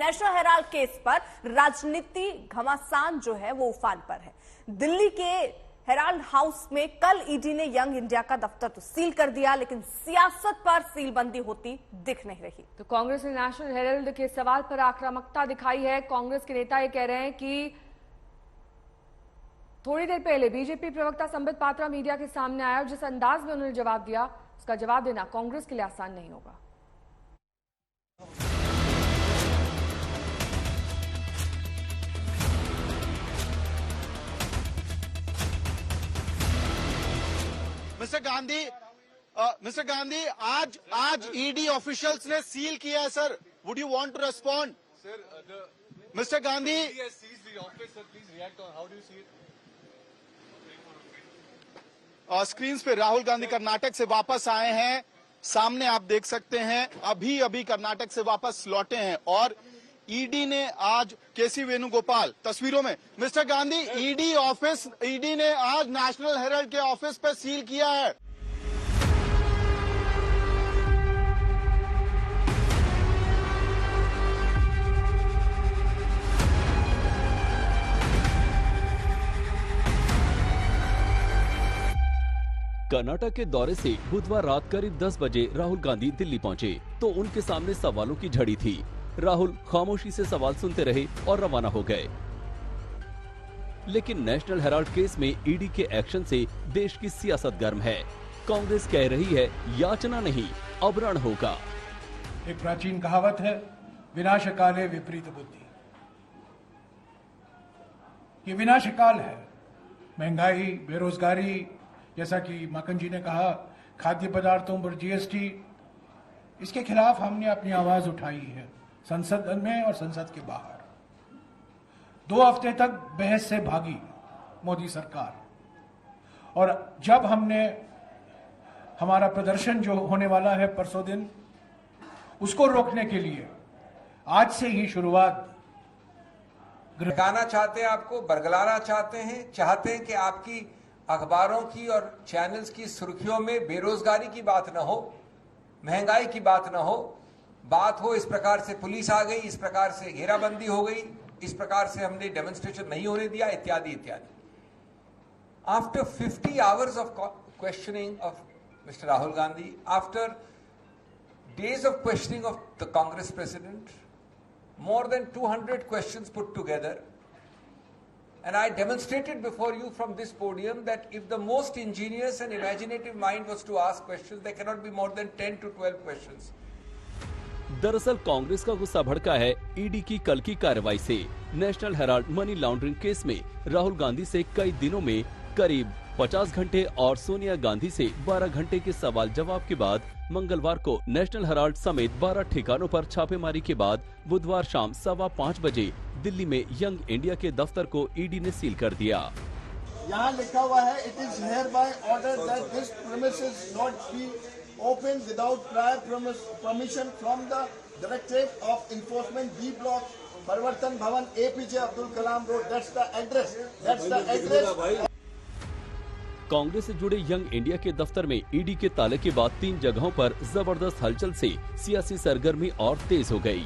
National Herald case पर राजनीति घमासान जो है वो उफान पर है। दिल्ली के हेराल्ड हाउस में कल ईडी ने यंग इंडिया का दफ्तर तो सील कर दिया, लेकिन सियासत पर सीलबंदी होती दिख नहीं रही। तो कांग्रेस ने नेशनल हेराल्ड के सवाल पर आक्रामकता दिखाई है। कांग्रेस के नेता ये कह रहे हैं कि थोड़ी देर पहले बीजेपी प्रवक्ता संबित पात्रा मीडिया के सामने आया और जिस अंदाज में उन्होंने जवाब दिया, उसका जवाब देना कांग्रेस के लिए आसान नहीं होगा। मिस्टर गांधी, आज ईडी ऑफिशियल्स ने सील किया है sir. Would you want to respond? Mister Gandhi, screens पे राहुल गांधी कर्नाटक से वापस आए हैं। सामने आप देख सकते हैं, अभी कर्नाटक से वापस लौटे हैं और ईडी ने आज केसी वेणुगोपाल तस्वीरों में। मिस्टर गांधी, ईडी ने आज नेशनल हेराल्ड के ऑफिस पर सील किया है। कर्नाटक के दौरे से बुधवार रात करीब 10 बजे राहुल गांधी दिल्ली पहुंचे तो उनके सामने सवालों की झड़ी थी। राहुल खामोशी से सवाल सुनते रहे और रवाना हो गए। लेकिन नेशनल हेराल्ड केस में ईडी के एक्शन से देश की सियासत गर्म है। कांग्रेस कह रही है याचना नहीं, अवरण होगा। एक प्राचीन कहावत है, विनाशकाले विपरीत बुद्धि। ये विनाशकाल है। महंगाई, बेरोजगारी, जैसा कि माकन जी ने कहा, खाद्य पदार्थों पर जीएसटी, इसके खिलाफ हमने अपनी आवाज उठाई है संसद में और संसद के बाहर। 2 हफ्ते तक बहस से भागी मोदी सरकार और जब हमने हमारा प्रदर्शन जो होने वाला है परसों दिन, उसको रोकने के लिए आज से ही शुरुआत भड़काना चाहते हैं, आपको बरगलाना चाहते हैं कि आपकी अखबारों की और चैनल्स की सुर्खियों में बेरोजगारी की बात न हो, महंगाई की बात न हो, बात हो इस प्रकार से पुलिस आ गई, इस प्रकार से घेराबंदी हो गई, इस प्रकार से हमने डेमोन्स्ट्रेशन नहीं होने दिया, इत्यादि इत्यादि। After 50 hours of questioning of Mr. Rahul Gandhi, after days of questioning of the Congress president, more than 200 questions put together, and I demonstrated before you from this podium that if the most ingenious and imaginative mind was to ask questions, there cannot be more than 10 to 12 questions. दरअसल कांग्रेस का गुस्सा भड़का है ED की कल की कार्रवाई से। National Herald money laundering case में राहुल गांधी से कई दिनों में करीब 50 घंटे और सोनिया गांधी से 12 घंटे के सवाल जवाब के बाद मंगलवार को नेशनल हेराल्ड समेत 12 ठिकानों पर छापेमारी के बाद बुधवार शाम 5:15 बजे दिल्ली में यंग इंडिया के दफ्तर को ईडी ने सील कर दिया। यहाँ लिखा हुआ है, it is hereby ordered that this premises not be open without prior permission from the Directorate of Enforcement, B block, Parivartan Bhavan, APJ Abdul Kalam road. That's the address. Congress से जुड़े यंग इंडिया के दफ्तर में ईडी के ताले के बाद 3 जगहों पर जबरदस्त हलचल से सियासी सरगर्मी और तेज हो गई।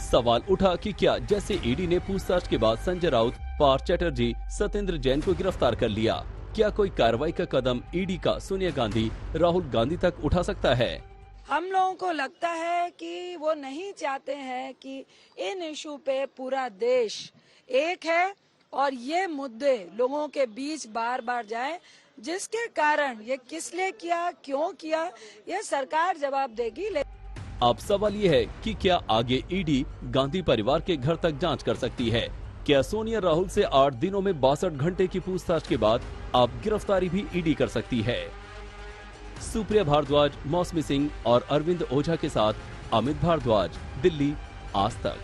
सवाल उठा कि क्या जैसे ईडी ने पूछताछ के बाद संजय राउत, पार्थ चैटर्जी, सत्येंद्र जैन को गिरफ्तार कर लिया, क्या कोई कार्रवाई का कदम ईडी का सोनिया गांधी, राहुल गांधी तक उठा सकता है? हम लोगों को लगता है कि वो नहीं चाहते हैं कि इन इशू पे पूरा देश एक है और ये मुद्दे लोगों के बीच बार बार जाए, जिसके कारण ये किस लिए किया, क्यों किया, ये सरकार जवाब देगी। अब सवाल ये है कि क्या आगे ईडी गांधी परिवार के घर तक जांच कर सकती है? क्या सोनिया राहुल से 8 दिनों में 62 घंटे की पूछताछ के बाद अब गिरफ्तारी भी ईडी कर सकती है? सुप्रिया भारद्वाज, मौसमी सिंह और अरविंद ओझा के साथ अमित भारद्वाज, दिल्ली, आज तक।